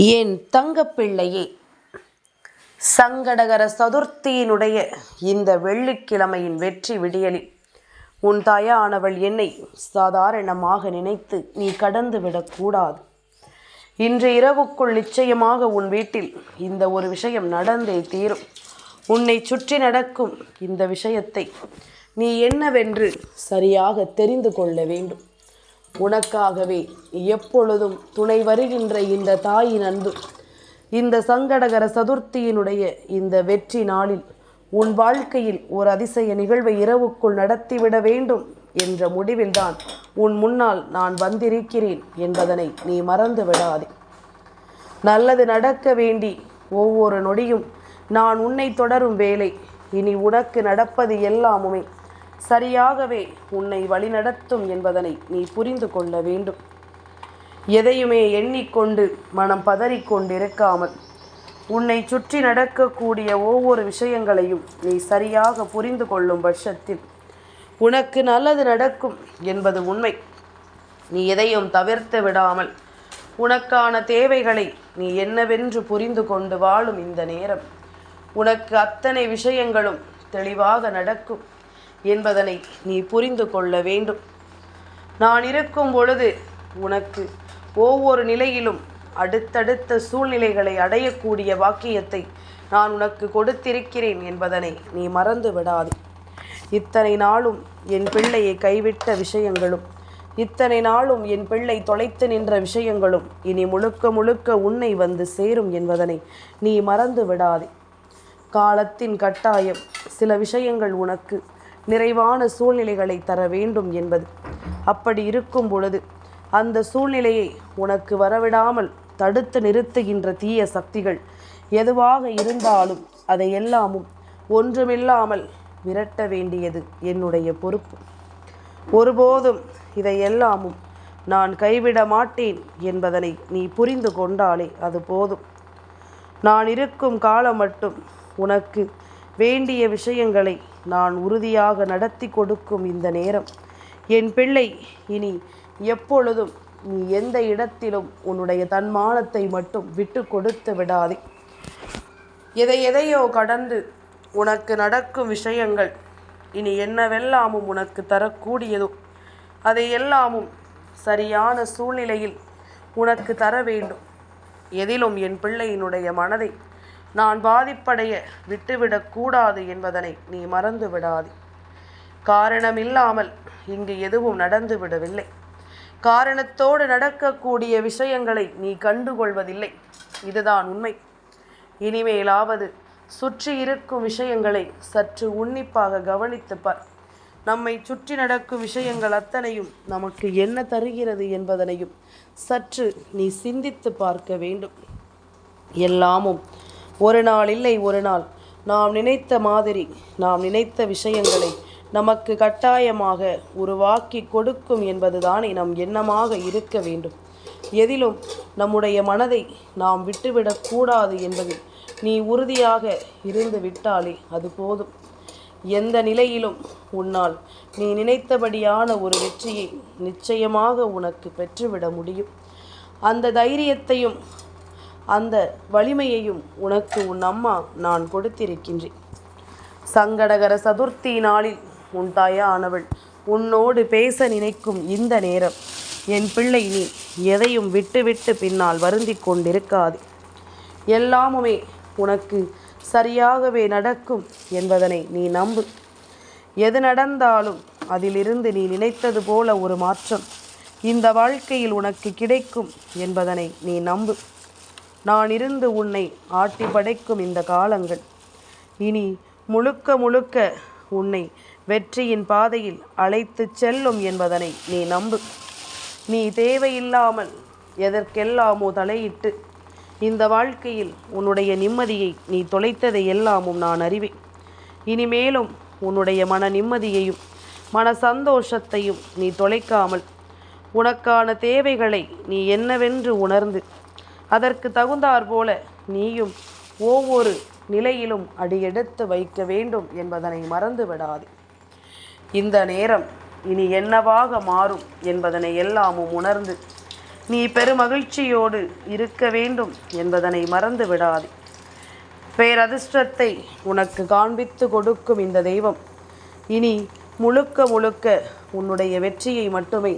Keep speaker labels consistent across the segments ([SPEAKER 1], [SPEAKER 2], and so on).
[SPEAKER 1] என் தங்கப்பிள்ளையே, சங்கடகர சதுர்த்தியினுடைய இந்த வெள்ளிக்கிழமையின் வெற்றி விடியலில் உன் தாயானவள் என்னை சாதாரணமாக நினைத்து நீ கடந்து விடக்கூடாது. இன்று இரவுக்குள் நிச்சயமாக உன் வீட்டில் இந்த ஒரு விஷயம் நடந்தே தீரும். உன்னை சுற்றி நடக்கும் இந்த விஷயத்தை நீ என்னவென்று சரியாக தெரிந்து கொள்ள வேண்டும். உனக்காகவே எப்பொழுதும் துணை வருகின்ற இந்த தாயின் அன்பு இந்த சங்கடகர சதுர்த்தியினுடைய இந்த வெற்றி நாளில் உன் வாழ்க்கையில் ஒரு அதிசய நிகழ்வை இரவுக்குள் நடத்திவிட வேண்டும் என்ற முடிவில்தான் உன் முன்னால் நான் வந்திருக்கிறேன் என்பதனை நீ மறந்து விடாதே. நல்லது நடக்க வேண்டி ஒவ்வொரு நொடியும் நான் உன்னை தொடரும் வேலை இனி உனக்கு நடப்பது எல்லாமுமே சரியாகவே உன்னை வழிநடத்தும் என்பதனை நீ புரிந்து கொள்ள வேண்டும். எதையுமே எண்ணிக்கொண்டு மனம் பதறிக்கொண்டிருக்காமல் உன்னை சுற்றி நடக்கக்கூடிய ஒவ்வொரு விஷயங்களையும் நீ சரியாக புரிந்து கொள்ளும் பட்சத்தில் உனக்கு நல்லது நடக்கும் என்பது உண்மை. நீ எதையும் தவிர்த்து விடாமல் உனக்கான தேவைகளை நீ என்னவென்று புரிந்து கொண்டு வாழும் இந்த நேரம் உனக்கு அத்தனை விஷயங்களும் தெளிவாக நடக்கும் என்பதனை நீ புரிந்து கொள்ள வேண்டும். நான் இருக்கும் பொழுது உனக்கு ஒவ்வொரு நிலையிலும் அடுத்தடுத்த சூழ்நிலைகளை அடையக்கூடிய வாக்கியத்தை நான் உனக்கு கொடுத்திருக்கிறேன் என்பதனை நீ மறந்து விடாதே. இத்தனை நாளும் என் பிள்ளையை கைவிட்ட விஷயங்களும் இத்தனை நாளும் என் பிள்ளை தொலைத்து நின்ற விஷயங்களும் இனி முழுக்க முழுக்க உன்னை வந்து சேரும் என்பதனை நீ மறந்து விடாதே. காலத்தின் கட்டாயம் சில விஷயங்கள் உனக்கு நிறைவான சூழ்நிலைகளை தர வேண்டும் என்பது. அப்படி இருக்கும் பொழுது அந்த சூழ்நிலையை உனக்கு வரவிடாமல் தடுத்து நிறுத்துகின்ற தீய சக்திகள் எதுவாக இருந்தாலும் அதை எல்லாமும் ஒன்றுமில்லாமல் விரட்ட வேண்டியது என்னுடைய பொறுப்பு. ஒருபோதும் இதை எல்லாமும் நான் கைவிட மாட்டேன் என்பதனை நீ புரிந்து கொண்டாலே அது போதும். நான் இருக்கும் காலம் மட்டும் உனக்கு வேண்டிய விஷயங்களை நான் உறுதியாக நடத்தி கொடுக்கும் இந்த நேரம் என் பிள்ளை இனி எப்பொழுதும் நீ எந்த இடத்திலும் உன்னுடைய தன்மானத்தை மட்டும் விட்டு கொடுத்து விடாதே. எதையோ கடந்து உனக்கு நடக்கும் விஷயங்கள் இனி என்னவெல்லாமும் உனக்கு தரக்கூடியதோ அதை எல்லாமும் சரியான சூழ்நிலையில் உனக்கு தர வேண்டும். எதிலும் என் பிள்ளையினுடைய மனதை நான் பாதிப்படைய விட்டுவிடக்கூடாது என்பதனை நீ மறந்து விடாதே. காரணமில்லாமல் இங்கு எதுவும் நடந்து விடவில்லை. காரணத்தோடு நடக்கக்கூடிய விஷயங்களை நீ கண்டுகொள்வதில்லை. இதுதான் உண்மை. இனிமேலாவது சுற்றி இருக்கும் விஷயங்களை சற்று உன்னிப்பாக கவனித்துப்பார். நம்மை சுற்றி நடக்கும் விஷயங்கள் அத்தனையும் நமக்கு என்ன தருகிறது என்பதனையும் சற்று நீ சிந்தித்து பார்க்க வேண்டும். எல்லாமும் ஒரு நாள் இல்லை ஒரு நாள் நாம் நினைத்த மாதிரி நாம் நினைத்த விஷயங்களை நமக்கு கட்டாயமாக உருவாக்கி கொடுக்கும் என்பதுதானே நம் எண்ணமாக இருக்க வேண்டும். எதிலும் நம்முடைய மனதை நாம் விட்டுவிடக்கூடாது என்பதில் நீ உறுதியாக இருந்து விட்டாலே அது போதும். எந்த நிலையிலும் உன்னால் நீ நினைத்தபடியான ஒரு வெற்றியை நிச்சயமாக உனக்கு பெற்றுவிட முடியும். அந்த தைரியத்தையும் அந்த வலிமையையும் உனக்கு உன் அம்மா நான் கொடுத்திருக்கின்றேன். சங்கடகர சதுர்த்தி நாளில் உன் தாயானவள் உன்னோடு பேச நினைக்கும் இந்த நேரம் என் பிள்ளை நீ எதையும் விட்டுவிட்டு பின்னால் வருந்தி கொண்டிருக்காது. எல்லாமுமே உனக்கு சரியாகவே நடக்கும் என்பதனை நீ நம்பு. எது நடந்தாலும் அதிலிருந்து நீ நினைத்தது போல ஒரு மாற்றம் இந்த வாழ்க்கையில் உனக்கு கிடைக்கும் என்பதனை நீ நம்பு. நான் இருந்து உன்னை ஆட்டி படைக்கும் இந்த காலங்கள் இனி முழுக்க முழுக்க உன்னை வெற்றியின் பாதையில் அழைத்து செல்லும் என்பதனை நீ நம்பு. நீ தேவையில்லாமல் எதற்கெல்லாமோ தலையிட்டு இந்த வாழ்க்கையில் உன்னுடைய நிம்மதியை நீ தொலைத்ததை எல்லாமும் நான் அறிவேன். இனிமேலும் உன்னுடைய மன நிம்மதியையும் மன சந்தோஷத்தையும் நீ தொலைக்காமல் உனக்கான தேவைகளை நீ என்னவென்று உணர்ந்து அதற்கு தகுந்தாற் போல நீயும் ஒவ்வொரு நிலையிலும் அடியெடுத்து வைக்க வேண்டும் என்பதனை மறந்து விடாதே. இந்த நேரம் இனி என்னவாக மாறும் என்பதனை எல்லாமும் உணர்ந்து நீ பெருமகிழ்ச்சியோடு இருக்க வேண்டும் என்பதனை மறந்து விடாதே. பேரதிர்ஷ்டத்தை உனக்கு காண்பித்து கொடுக்கும் இந்த தெய்வம் இனி முழுக்க முழுக்க உன்னுடைய வெற்றியை மட்டுமே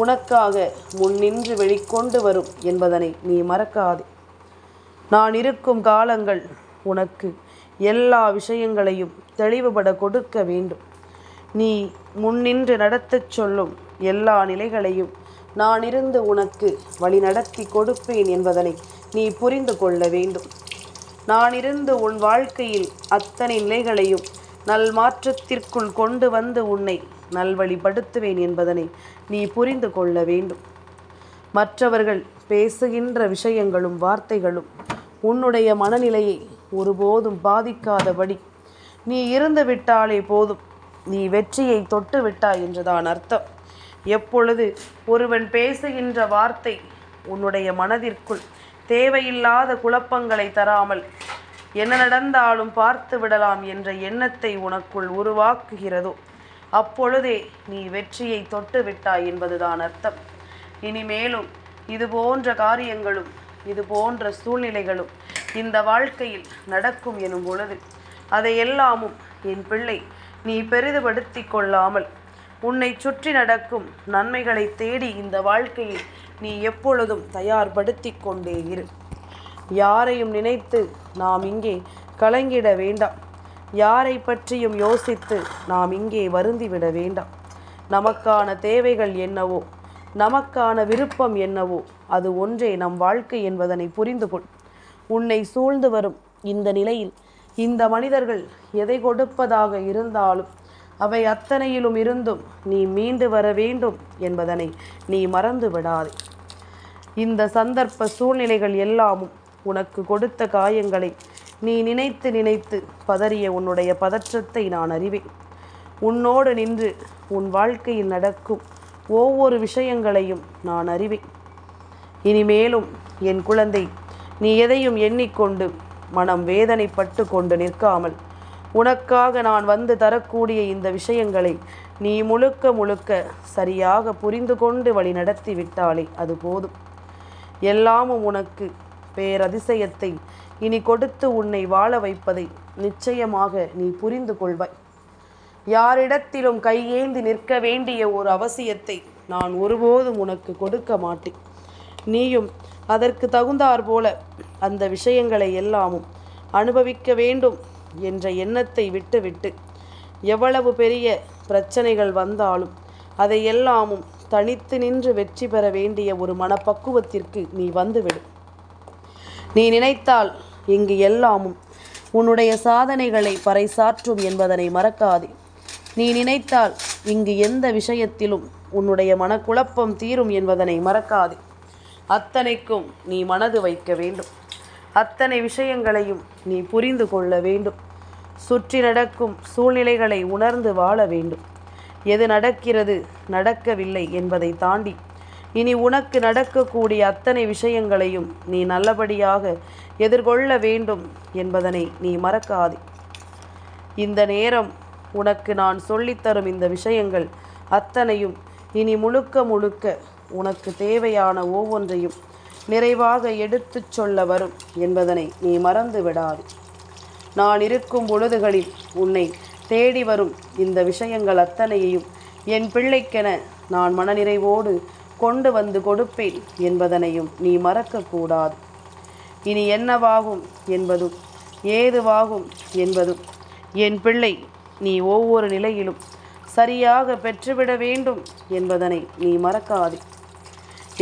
[SPEAKER 1] உனக்காக முன்னின்று வெளிக்கொண்டு வரும் என்பதனை நீ மறக்காதே. நான் இருக்கும் காலங்கள் உனக்கு எல்லா விஷயங்களையும் தெளிவுபட கொடுக்க வேண்டும். நீ முன்னின்று நடத்தச் சொல்லும் எல்லா நிலைகளையும் நான் இருந்து உனக்கு வழி நடத்தி கொடுப்பேன் என்பதனை நீ புரிந்து கொள்ள வேண்டும். நான் இருந்து உன் வாழ்க்கையில் அத்தனை நிலைகளையும் நல்மாற்றத்திற்குள் கொண்டு வந்து உன்னை நல்வழிப்படுத்துவேன் என்பதனை நீ புரிந்து கொள்ள வேண்டும். மற்றவர்கள் பேசுகின்ற விஷயங்களும் வார்த்தைகளும் உன்னுடைய மனநிலையை ஒருபோதும் பாதிக்காதபடி நீ இருந்து விட்டாலே போதும். நீ வெற்றியை தொட்டு விட்டாய் என்றுதான் அர்த்தம். எப்பொழுது ஒருவன் பேசுகின்ற வார்த்தை உன்னுடைய மனதிற்குள் தேவையில்லாத குழப்பங்களை தராமல் என்ன நடந்தாலும் பார்த்து விடலாம் என்ற எண்ணத்தை உனக்குள் உருவாக்குகிறதோ அப்பொழுதே நீ வெற்றியை தொட்டு விட்டாய் என்பதுதான் அர்த்தம். இனிமேலும் இது போன்ற காரியங்களும் இது போன்ற சூழ்நிலைகளும் இந்த வாழ்க்கையில் நடக்கும் எனும் பொழுது அதையெல்லாமும் என் பிள்ளை நீ பெரிதுபடுத்தி கொள்ளாமல் உன்னை சுற்றி நடக்கும் நன்மைகளை தேடி இந்த வாழ்க்கையில் நீ எப்பொழுதும் தயார்படுத்தி கொண்டே இரு. யாரையும் நினைத்து நாம் இங்கே கலங்கிட வேண்டாம். யாரை பற்றியும் யோசித்து நாம் இங்கே வருந்திவிட வேண்டாம். நமக்கான தேவைகள் என்னவோ, நமக்கான விருப்பம் என்னவோ அது ஒன்றே நம் வாழ்க்கை என்பதனை புரிந்து கொள். உன்னை சூழ்ந்து வரும் இந்த நிலையில் இந்த மனிதர்கள் எதை கொடுப்பதாக இருந்தாலும் அவை அத்தனையிலும் இருந்தும் நீ மீண்டு வர வேண்டும் என்பதனை நீ மறந்து விடாதே. இந்த சந்தர்ப்ப சூழ்நிலைகள் எல்லாமும் உனக்கு கொடுத்த காயங்களை நீ நினைத்து நினைத்து பதறிய உன்னுடைய பதற்றத்தை நான் அறிவேன். உன்னோடு நின்று உன் வாழ்க்கையில் நடக்கும் ஒவ்வொரு விஷயங்களையும் நான் அறிவேன். இனிமேலும் என் குழந்தை, நீ எதையும் எண்ணிக்கொண்டு மனம் வேதனைப்பட்டு கொண்டு நிற்காமல் உனக்காக நான் வந்து தரக்கூடிய இந்த விஷயங்களை நீ முழுக்க முழுக்க சரியாக புரிந்து கொண்டு வழி நடத்தி விட்டாலே அது போதும். எல்லாமும் உனக்கு பேரதிசயத்தை இனி கொடுத்து உன்னை வாழ வைப்பதை நிச்சயமாக நீ புரிந்து கொள்வாய். யாரிடத்திலும் கையேந்தி நிற்க வேண்டிய ஒரு அவசியத்தை நான் ஒருபோதும் உனக்கு கொடுக்க மாட்டேன். நீயும் அதற்கு தகுந்தாற் போல அந்த விஷயங்களை எல்லாமும் அனுபவிக்க வேண்டும் என்ற எண்ணத்தை விட்டுவிட்டு எவ்வளவு பெரிய பிரச்சனைகள் வந்தாலும் அதை எல்லாமும் தனித்து நின்று வெற்றி பெற வேண்டிய ஒரு மனப்பக்குவத்திற்கு நீ வந்துவிடு. நீ நினைத்தால் இங்கு எல்லாமும் உன்னுடைய சாதனைகளை பறைசாற்றும் என்பதனை மறக்காதே. நீ நினைத்தால் இங்கு எந்த விஷயத்திலும் உன்னுடைய மனக்குழப்பம் தீரும் என்பதனை மறக்காதே. அத்தனைக்கும் நீ மனது வைக்க வேண்டும். அத்தனை விஷயங்களையும் நீ புரிந்து கொள்ள வேண்டும். சுற்றி நடக்கும் சூழ்நிலைகளை உணர்ந்து வாழ வேண்டும். எது நடக்கிறது நடக்கவில்லை என்பதை தாண்டி இனி உனக்கு நடக்கக்கூடிய அத்தனை விஷயங்களையும் நீ நல்லபடியாக எதிர்கொள்ள வேண்டும் என்பதனை நீ மறக்காதே. இந்த நேரம் உனக்கு நான் சொல்லித்தரும் இந்த விஷயங்கள் அத்தனையும் இனி முழுக்க முழுக்க உனக்கு தேவையான ஒவ்வொன்றையும் நிறைவாக எடுத்துச் சொல்ல வரும் என்பதனை நீ மறந்து விடாது. நான் இருக்கும் பொழுதுகளில் உன்னை தேடி வரும் இந்த விஷயங்கள் அத்தனையையும் என் பிள்ளைக்கென நான் மனநிறைவோடு கொண்டு வந்து கொடுப்பேன் என்பதனையும் நீ மறக்கக்கூடாது. இனி என்னவாகும் என்பதும் ஏதுவாகும் என்பதும் என் பிள்ளை நீ ஒவ்வொரு நிலையிலும் சரியாக பெற்றுவிட வேண்டும் என்பதனை நீ மறக்காதே.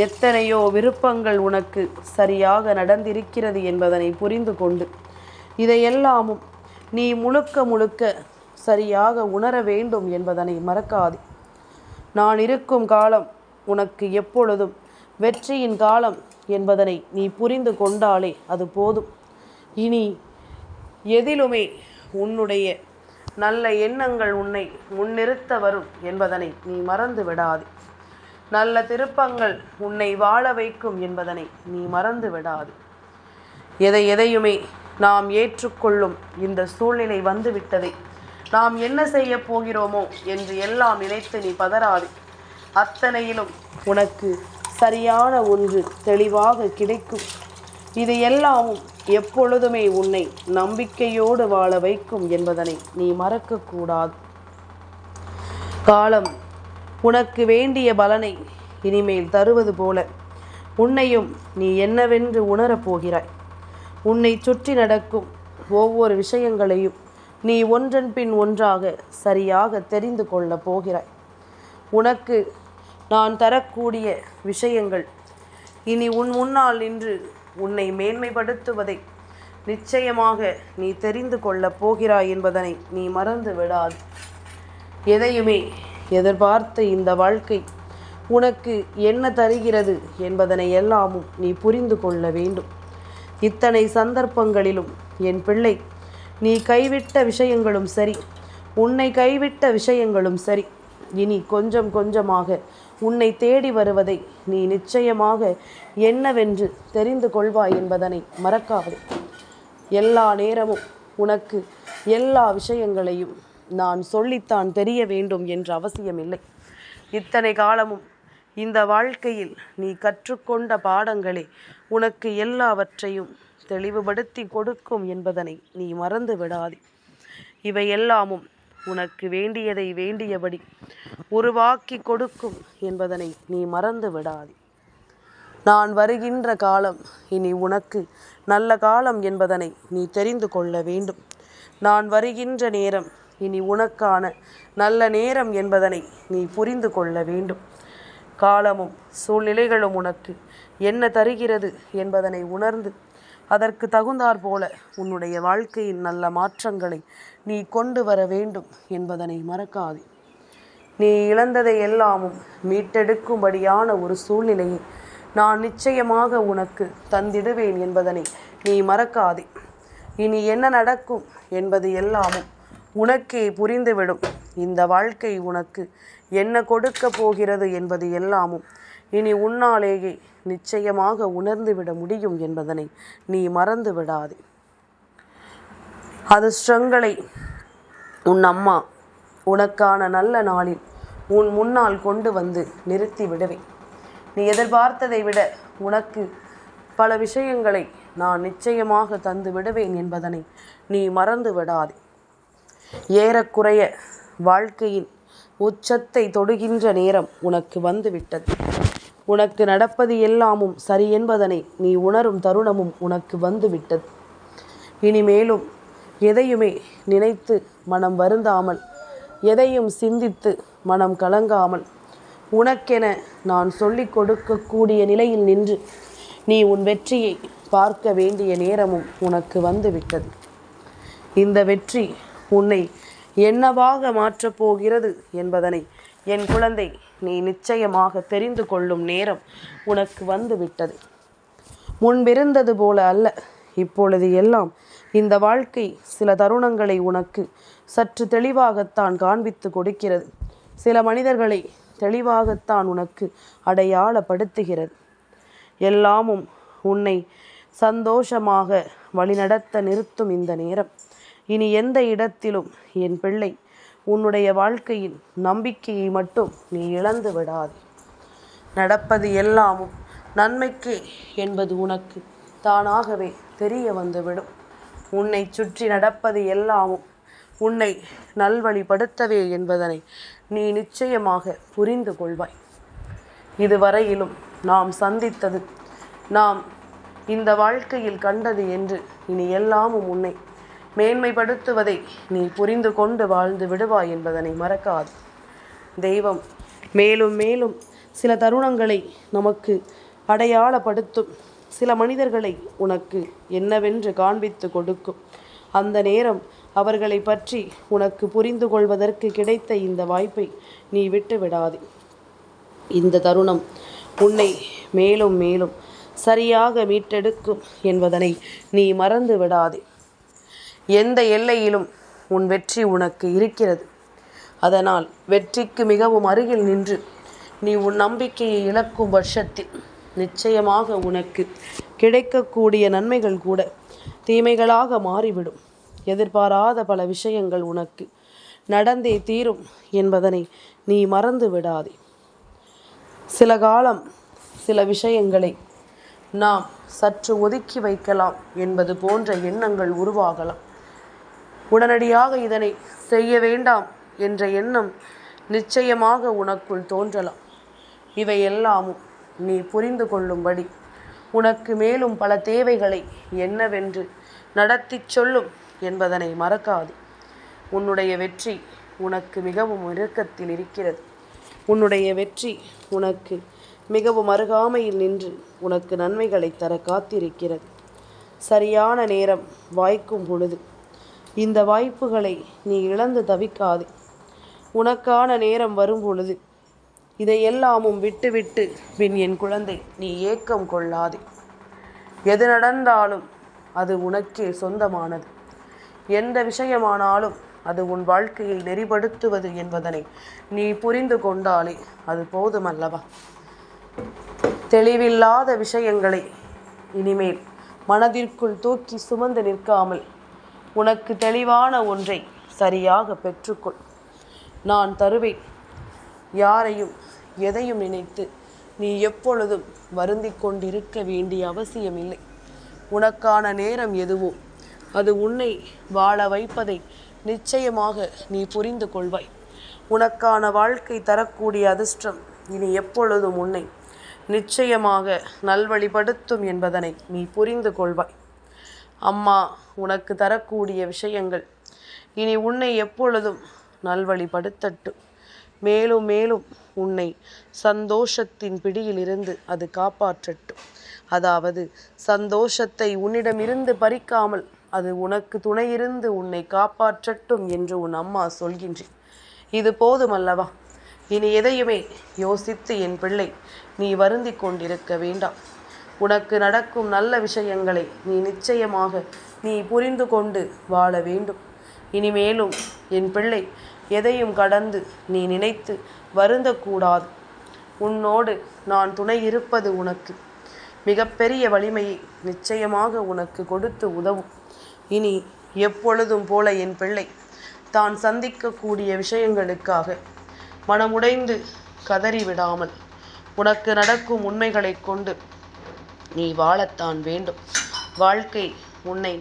[SPEAKER 1] எத்தனையோ விருப்பங்கள் உனக்கு சரியாக நடந்திருக்கிறது என்பதனை புரிந்து கொண்டு இதையெல்லாமும் நீ முழுக்க முழுக்க சரியாக உணர வேண்டும் என்பதனை மறக்காதே. நான் இருக்கும் காலம் உனக்கு எப்பொழுதும் வெற்றியின் காலம் என்பதனை நீ புரிந்து கொண்டாலே அது போதும். இனி எதிலுமே உன்னுடைய நல்ல எண்ணங்கள் உன்னை முன்னிறுத்த வரும் என்பதனை நீ மறந்து விடாதே. நல்ல திருப்பங்கள் உன்னை வாழ வைக்கும் என்பதனை நீ மறந்து விடாது. எதையுமே நாம் ஏற்றுக்கொள்ளும் இந்த சூழ்நிலை வந்துவிட்டதை நாம் என்ன செய்ய போகிறோமோ என்று எல்லாம் நினைத்து நீ பதறாது. அத்தனையிலும் உனக்கு சரியான ஒன்று தெளிவாக கிடைக்கும். இது எல்லாமும் எப்பொழுதுமே உன்னை நம்பிக்கையோடு வாழ வைக்கும் என்பதனை நீ மறக்கக்கூடாது. காலம் உனக்கு வேண்டிய பலனை இனிமேல் தருவது போல உன்னையும் நீ என்னவென்று உணரப் போகிறாய். உன்னை சுற்றி நடக்கும் ஒவ்வொரு விஷயங்களையும் நீ ஒன்றன் பின் ஒன்றாக சரியாக தெரிந்து கொள்ளப் போகிறாய். உனக்கு நான் தரக்கூடிய விஷயங்கள் இனி உன் முன்னால் நின்று உன்னை மேன்மைப்படுத்துவதை நிச்சயமாக நீ தெரிந்து கொள்ளப் போகிறாய் என்பதனை நீ மறந்து விடாது. எதையுமே எதிர்பார்த்த இந்த வாழ்க்கை உனக்கு என்ன தருகிறது என்பதனை எல்லாமும் நீ புரிந்து கொள்ள வேண்டும். இத்தனை சந்தர்ப்பங்களிலும் என் பிள்ளை, நீ கைவிட்ட விஷயங்களும் சரி, உன்னை கைவிட்ட விஷயங்களும் சரி, இனி கொஞ்சம் கொஞ்சமாக உன்னை தேடி வருவதை நீ நிச்சயமாக என்னவென்று தெரிந்து கொள்வாய் என்பதனை மறக்காதே. எல்லா நேரமும் உனக்கு எல்லா விஷயங்களையும் நான் சொல்லித்தான் தெரிய வேண்டும் என்ற அவசியமில்லை. இத்தனை காலமும் இந்த வாழ்க்கையில் நீ கற்றுக்கொண்ட பாடங்களே உனக்கு எல்லாவற்றையும் தெளிவுபடுத்தி கொடுக்கும் என்பதனை நீ மறந்து விடாதே. இவை எல்லாமும் உனக்கு வேண்டியதை வேண்டியபடி உருவாக்கி கொடுக்கும் என்பதனை நீ மறந்து விடாதே. நான் வருகின்ற காலம் இனி உனக்கு நல்ல காலம் என்பதனை நீ தெரிந்து கொள்ள வேண்டும். நான் வருகின்ற நேரம் இனி உனக்கான நல்ல நேரம் என்பதனை நீ புரிந்து கொள்ள வேண்டும். காலமும் சூழ்நிலைகளும் உனக்கு என்ன தருகிறது என்பதனை உணர்ந்து அதற்கு தகுந்தாற் போல உன்னுடைய வாழ்க்கையின் நல்ல மாற்றங்களை நீ கொண்டு வர வேண்டும் என்பதனை மறக்காதே. நீ இழந்ததை எல்லாமும் மீட்டெடுக்கும்படியான ஒரு சூழ்நிலையை நான் நிச்சயமாக உனக்கு தந்திடுவேன் என்பதனை நீ மறக்காதே. இனி என்ன நடக்கும் என்பது எல்லாமும் உனக்கே புரிந்துவிடும். இந்த வாழ்க்கை உனக்கு என்ன கொடுக்க போகிறது என்பது எல்லாமும் இனி உன்னாலேயே நிச்சயமாக உணர்ந்துவிட முடியும் என்பதனை நீ மறந்து விடாதே. அதிர்ஷ்டங்களை உன் அம்மா உனக்கான நல்ல நாளில் உன் முன்னால் கொண்டு வந்து நிறுத்தி விடுவேன். நீ எதிர்பார்த்ததை விட உனக்கு பல விஷயங்களை நான் நிச்சயமாக தந்து விடுவேன் என்பதனை நீ மறந்து விடாதே. ஏறக்குறைய வாழ்க்கையின் உச்சத்தை தொடுகின்ற நேரம் உனக்கு வந்துவிட்டது. உனக்கு நடப்பது எல்லாமும் சரி என்பதனை நீ உணரும் தருணமும் உனக்கு வந்துவிட்டது. இனிமேலும் எதையுமே நினைத்து மனம் வருந்தாமல், எதையும் சிந்தித்து மனம் கலங்காமல், உனக்கென நான் சொல்லிக் கொடுக்கக்கூடிய நிலையில் நின்று நீ உன் வெற்றியை பார்க்க வேண்டிய நேரமும் உனக்கு வந்துவிட்டது. இந்த வெற்றி உன்னை என்னவாக மாற்றப் போகிறது என்பதனை என் குழந்தை நீ நிச்சயமாக தெரிந்து கொள்ளும் நேரம் உனக்கு வந்துவிட்டது. முன்பிருந்தது போல அல்ல, இப்பொழுது எல்லாம் இந்த வாழ்க்கை சில தருணங்களை உனக்கு சற்று தெளிவாகத்தான் காண்பித்து கொடுக்கிறது. சில மனிதர்களை தெளிவாகத்தான் உனக்கு அடையாளப்படுத்துகிறது. எல்லாமும் உன்னை சந்தோஷமாக வழிநடத்த நிறுத்தும் இந்த நேரம். இனி எந்த இடத்திலும் என் பிள்ளை உன்னுடைய வாழ்க்கையின் நம்பிக்கையை மட்டும் நீ இழந்து விடாதே. நடப்பது எல்லாமும் நன்மைக்கே என்பது உனக்கு தானாகவே தெரிய வந்துவிடும். உன்னை சுற்றி நடப்பது எல்லாமும் உன்னை நல்வழிப்படுத்தவே என்பதனை நீ நிச்சயமாக புரிந்து கொள்வாய். இதுவரையிலும் நாம் சந்தித்தது, நாம் இந்த வாழ்க்கையில் கண்டது என்று இனி எல்லாமும் உன்னை மேன்மைப்படுத்துவதை நீ புரிந்து கொண்டு வாழ்ந்து விடுவாய் என்பதனை மறக்காது. தெய்வம் மேலும் மேலும் சில தருணங்களை நமக்கு அடையாளப்படுத்தும். சில மனிதர்களை உனக்கு என்னவென்று காண்பித்து கொடுக்கும். அந்த நேரம் அவர்களை பற்றி உனக்கு புரிந்து கொள்வதற்கு கிடைத்த இந்த வாய்ப்பை நீ விட்டு விடாதே. இந்த தருணம் உன்னை மேலும் மேலும் சரியாக மீட்டெடுக்கும் என்பதனை நீ மறந்து விடாதே. எந்த எல்லையிலும் உன் வெற்றி உனக்கு இருக்கிறது. அதனால் வெற்றிக்கு மிகவும் அருகில் நின்று நீ உன் நம்பிக்கையை இழக்கும் பட்சத்தில் நிச்சயமாக உனக்கு கிடைக்கக்கூடிய நன்மைகள் கூட தீமைகளாக மாறிவிடும். எதிர்பாராத பல விஷயங்கள் உனக்கு நடந்தே தீரும் என்பதனை நீ மறந்து விடாதே. சில காலம் சில விஷயங்களை நாம் சற்று ஒதுக்கி வைக்கலாம் என்பது போன்ற எண்ணங்கள் உருவாகலாம். உடனடியாக இதனை செய்ய வேண்டாம் என்ற எண்ணம் நிச்சயமாக உனக்குள் தோன்றலாம். இவையெல்லாமும் நீ புரிந்து கொள்ளும்படி உனக்கு மேலும் பல தேவைகளை என்னவென்று நடத்தி சொல்லும் என்பதனை மறக்காது. உன்னுடைய வெற்றி உனக்கு மிகவும் இறுக்கத்தில் இருக்கிறது. உன்னுடைய வெற்றி உனக்கு மிகவும் அருகாமையில் நின்று உனக்கு நன்மைகளை தர காத்திருக்கிறது. சரியான நேரம் வாய்க்கும் பொழுது இந்த வாய்ப்புகளை நீ இழந்து தவிக்காதே. உனக்கான நேரம் வரும் பொழுது இதையெல்லாமும் விட்டுவிட்டு பின் என் குழந்தை நீ ஏக்கம் கொள்ளாதே. எது நடந்தாலும் அது உனக்கே சொந்தமானது. எந்த விஷயமானாலும் அது உன் வாழ்க்கையை நெறிப்படுத்துவது என்பதனை நீ புரிந்து கொண்டாலே அது போதுமல்லவா? தெளிவில்லாத விஷயங்களை இனிமேல் மனதிற்குள் தூக்கி சுமந்து நிற்காமல் உனக்கு தெளிவான ஒன்றை சரியாக பெற்றுக்கொள். நான் தருவேன். யாரையும் எதையும் நினைத்து நீ எப்பொழுதும் வருந்தி கொண்டிருக்க வேண்டிய அவசியமில்லை. உனக்கான நேரம் எதுவோ அது உன்னை வாழ வைப்பதை நிச்சயமாக நீ புரிந்து கொள்வாய். உனக்கான வாழ்க்கை தரக்கூடிய அதிர்ஷ்டம் இனி எப்பொழுதும் உன்னை நிச்சயமாக நல்வழிப்படுத்தும் என்பதனை நீ புரிந்து கொள்வாய். அம்மா உனக்கு தரக்கூடிய விஷயங்கள் இனி உன்னை எப்பொழுதும் நல்வழிப்படுத்தட்டும். மேலும் மேலும் உன்னை சந்தோஷத்தின் பிடியிலிருந்து அது காப்பாற்றட்டும். அதாவது சந்தோஷத்தை உன்னிடமிருந்து பறிக்காமல் அது உனக்கு துணையிருந்து உன்னை காப்பாற்றட்டும் என்று உன் அம்மா சொல்கின்றேன். இது போதுமல்லவா? இனி எதையுமே யோசித்து என் பிள்ளை நீ வருந்தி கொண்டிருக்க வேண்டாம். உனக்கு நடக்கும் நல்ல விஷயங்களை நீ நிச்சயமாக நீ புரிந்து கொண்டு வாழ வேண்டும். இனிமேலும் என் பிள்ளை எதையும் கடந்து நீ நினைத்து வருந்தக்கூடாது. உன்னோடு நான் துணை இருப்பது உனக்கு மிகப்பெரிய வலிமையை நிச்சயமாக உனக்கு கொடுத்து உதவும். இனி எப்பொழுதும் போல என் பிள்ளை தான் சந்திக்கக்கூடிய விஷயங்களுக்காக மனமுடைந்து கதறிவிடாமல் உனக்கு நடக்கும் உண்மைகளை கொண்டு நீ வாழத்தான் வேண்டும். வாழ்க்கை உன்னை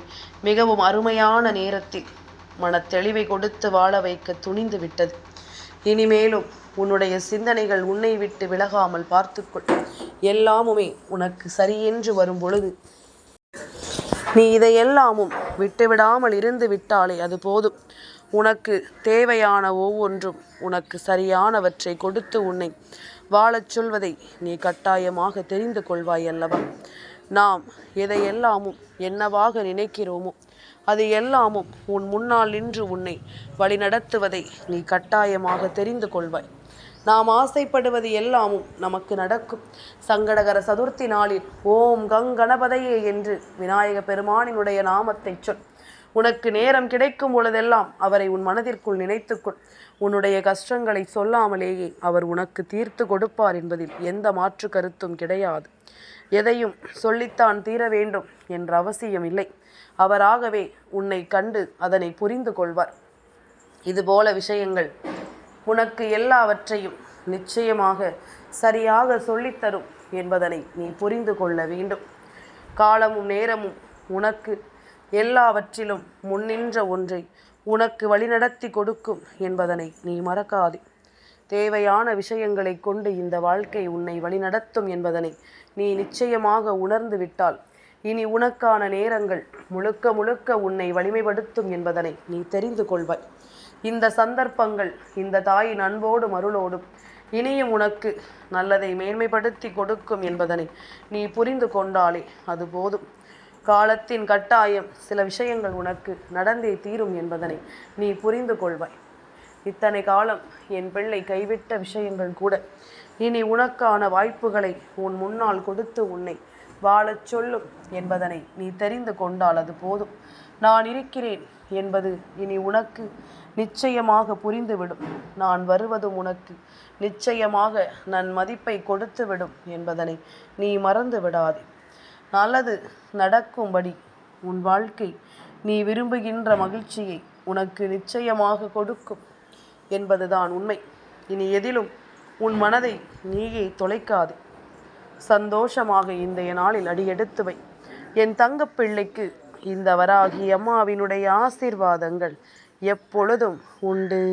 [SPEAKER 1] மிகவும் அருமையான நேரத்தில் மனத்தெளிவை கொடுத்து வாழ வைக்க துணிந்து விட்டது. இனிமேலும் உன்னுடைய சிந்தனைகள் உன்னை விட்டு விலகாமல் பார்த்துக்கொள். எல்லாமுமே உனக்கு சரியென்று வரும் பொழுது நீ இதையெல்லாமும் விட்டுவிடாமல் இருந்து விட்டாலே அது போதும். உனக்கு தேவையான ஒவ்வொன்றும் உனக்கு சரியானவற்றை கொடுத்து உன்னை வாழச் சொல்வதை நீ கட்டாயமாக தெரிந்து கொள்வாய் அல்லவா? நாம் எதையெல்லாமும் என்னவாக நினைக்கிறோமோ அது எல்லாமும் உன் முன்னால் நின்று உன்னை வழிநடத்துவதை நீ கட்டாயமாக தெரிந்து கொள்வாய். நாம் ஆசைப்படுவது எல்லாமும் நமக்கு நடக்கும். சங்கடகர சதுர்த்தி நாளில் ஓம் கங்கணபதையே என்று விநாயக பெருமானினுடைய நாமத்தை சொல். உனக்கு நேரம் கிடைக்கும் பொழுதெல்லாம் அவரை உன் மனதிற்குள் நினைத்துக்கொள். உன்னுடைய கஷ்டங்களை சொல்லாமலேயே அவர் உனக்கு தீர்த்து கொடுப்பார் என்பதில் எந்த மாற்று கருத்தும் கிடையாது. எதையும் சொல்லித்தான் தீர வேண்டும் என்ற அவசியம் இல்லை. அவராகவே உன்னை கண்டு அதனை புரிந்து கொள்வார். இதுபோல விஷயங்கள் உனக்கு எல்லாவற்றையும் நிச்சயமாக சரியாக சொல்லித்தரும் என்பதனை நீ புரிந்து கொள்ள வேண்டும். காலமும் நேரமும் உனக்கு எல்லாவற்றிலும் முன்னின்ற ஒன்றை உனக்கு வழிநடத்தி கொடுக்கும் என்பதனை நீ மறக்காதே. தேவையான விஷயங்களை கொண்டு இந்த வாழ்க்கை உன்னை வழிநடத்தும் என்பதனை நீ நிச்சயமாக உணர்ந்து விட்டால் இனி உனக்கான நேரங்கள் முழுக்க முழுக்க உன்னை வலிமைப்படுத்தும் என்பதனை நீ தெரிந்து கொள்வாய். இந்த சந்தர்ப்பங்கள் இந்த தாயின் அன்போடும் அருளோடும் இனியும் உனக்கு நல்லதை மேன்மைப்படுத்தி கொடுக்கும் என்பதனை நீ புரிந்து கொண்டாலே அது போதும். காலத்தின் கட்டாயம் சில விஷயங்கள் உனக்கு நடந்தே தீரும் என்பதனை நீ புரிந்து கொள்வாய். இத்தனை காலம் என் பிள்ளை கைவிட்ட விஷயங்கள் கூட இனி உனக்கான வாய்ப்புகளை உன் முன்னால் கொடுத்து உன்னை வாழச் சொல்லும் என்பதனை நீ தெரிந்து கொண்டால் அது போதும். நான் இருக்கிறேன் என்பது இனி உனக்கு நிச்சயமாக புரிந்துவிடும். நான் வருவதும் உனக்கு நிச்சயமாக நன் மதிப்பை கொடுத்துவிடும் என்பதனை நீ மறந்து விடாதே. நல்லது நடக்கும்படி உன் வாழ்க்கை நீ விரும்புகின்ற மகிழ்ச்சியை உனக்கு நிச்சயமாக கொடுக்கும் என்பதுதான் உண்மை. இனி எதிலும் உன் மனதை நீயே தொலைக்காதே. சந்தோஷமாக இன்றைய நாளில் அடியெடுத்து வை. என் தங்கப்பிள்ளைக்கு இந்த வராகி அம்மாவினுடைய ஆசீர்வாதங்கள் எப்பொழுதும் உண்டு.